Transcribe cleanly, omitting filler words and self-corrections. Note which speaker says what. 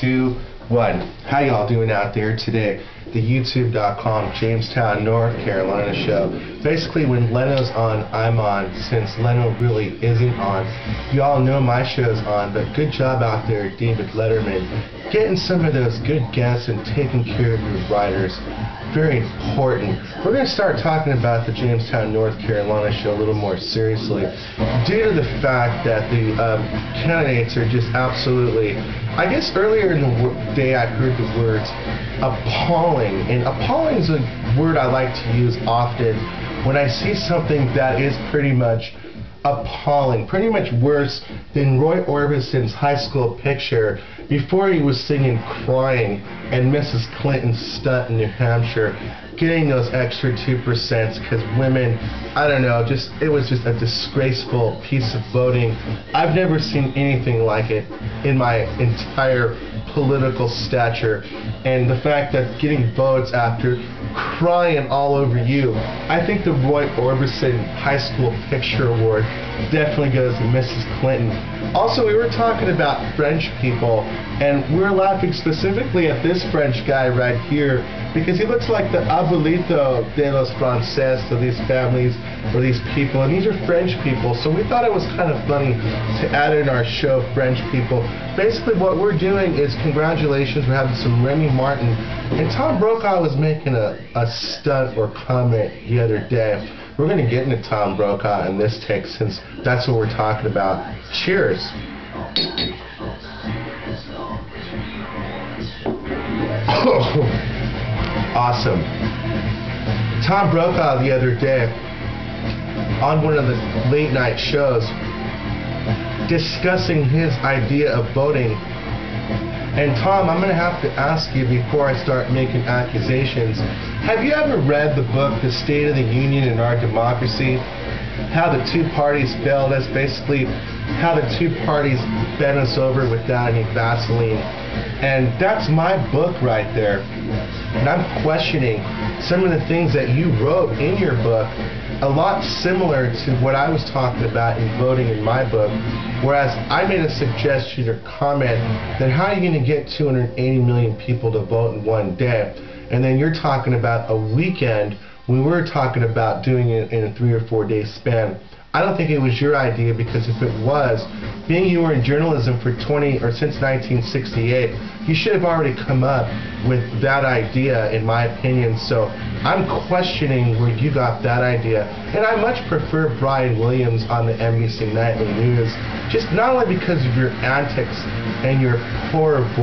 Speaker 1: 2, 1. How y'all doing out there today? The YouTube.com Jamestown, North Carolina show. Basically, when Leno's on, I'm on. Since Leno really isn't on, y'all know my show's on. But good job out there, David Letterman, getting some of those good guests and taking care of your writers. Very important. We're going to start talking about the Jamestown, North Carolina show a little more seriously, due to the fact that the candidates are just absolutely, I guess earlier in the day I heard the words appalling, and appalling is a word I like to use often when I see something that is pretty much appalling, pretty much worse than Roy Orbison's high school picture before he was singing Crying and Mrs. Clinton's stunt in New Hampshire, getting those extra 2% because women, I don't know, it was just a disgraceful piece of voting. I've never seen anything like it in my entire political stature, and the fact that getting votes after crying all over you, I think the Roy Orbison High School Picture Award definitely goes to Mrs. Clinton. Also, we were talking about French people, and we were laughing specifically at this French guy right here because he looks like the abuelito de los franceses, of these families or these people, and these are French people, so we thought it was kind of funny to add in our show French people. Basically what we're doing is congratulations, we're having some Remy Martin, and Tom Brokaw was making a stunt or comment the other day. We're going to get into Tom Brokaw in this take since that's what we're talking about. Cheers. Awesome. Tom Brokaw the other day on one of the late night shows discussing his idea of voting. And Tom, I'm going to have to ask you before I start making accusations, have you ever read the book The State of the Union and Our Democracy? How the two parties failed us, basically how the two parties bent us over without any Vaseline. And that's my book right there. And I'm questioning some of the things that you wrote in your book, a lot similar to what I was talking about in voting in my book, whereas I made a suggestion or comment that how are you going to get 280 million people to vote in one day? And then you're talking about a weekend when we were talking about doing it in a 3 or 4 day span. I don't think it was your idea, because if it was, being you were in journalism for since 1968, you should have already come up with that idea, in my opinion. So I'm questioning where you got that idea. And I much prefer Brian Williams on the NBC Nightly News, just not only because of your antics and your poor voice.